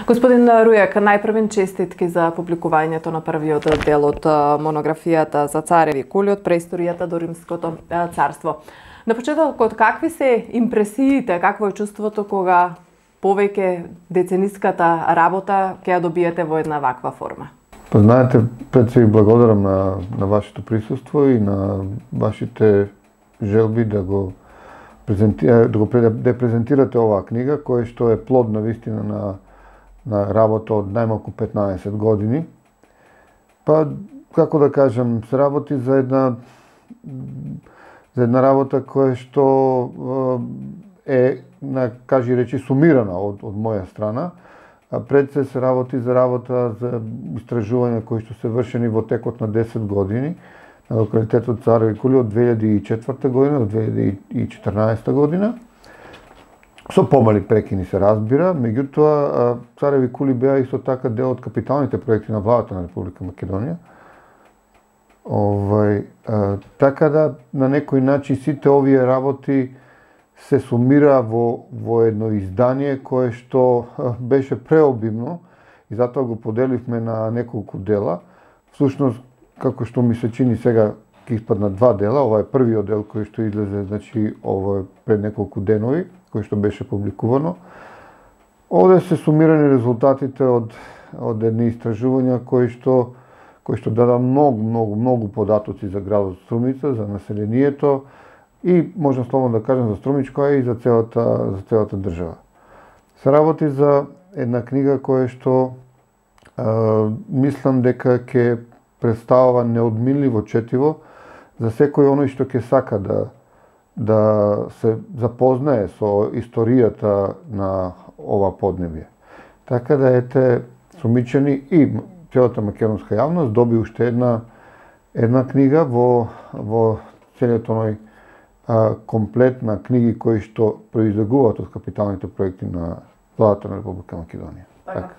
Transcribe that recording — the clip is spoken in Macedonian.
Господин Рујак, најпрвен честитки за публикувањето на првиот дел од монографијата за цареви кули од преисторијата до Римското царство. На почетокот, какви се импресиите, какво е чувството кога повеќе децениската работа ќе ја добиете во една ваква форма? Знаете, пред се ви благодарам на вашето присуство и на вашите желби да презентирате оваа книга, која што е плод на вистина на работа од најмалку 15 години. Па, како да кажам, се работи за една работа која што е, кажи речи, сумирана од моја страна. А пред се работи за работа за истражувања кои што се вршени во текот на 10 години на локалитетот Цареви кули од 2004 година до 2014 година. Со помали прекини се разбира, меѓутоа Цареви кули беа исто така дел од капиталните проекти на владата на Република Македонија. Така да на некој начин сите овие работи се сумира во едно издание кое што беше преобимно и затоа го поделивме на неколку дела. Всушност, како што ми се чини сега, ќе испаднат два дела. Ова е првиот дел кој што излезе, значи, ова е пред неколку денови, кој што беше публикувано. Овде се сумирани резултатите од едни истражувања кои што дада многу податоци за градот Струмица, за населението и можам слободно да кажам за Струмичко, а и за целата држава. Се работи за една книга која што мислам дека ќе представува неодминливо четиво за секој оној што ќе сака да се запознае со историјата на ова поднебје. Така да ете, сумичани и целата македонска јавност доби уште една книга во целиот оној комплет на книги кои што произлегуваат од капиталните проекти на владата на Република Македонија. Така.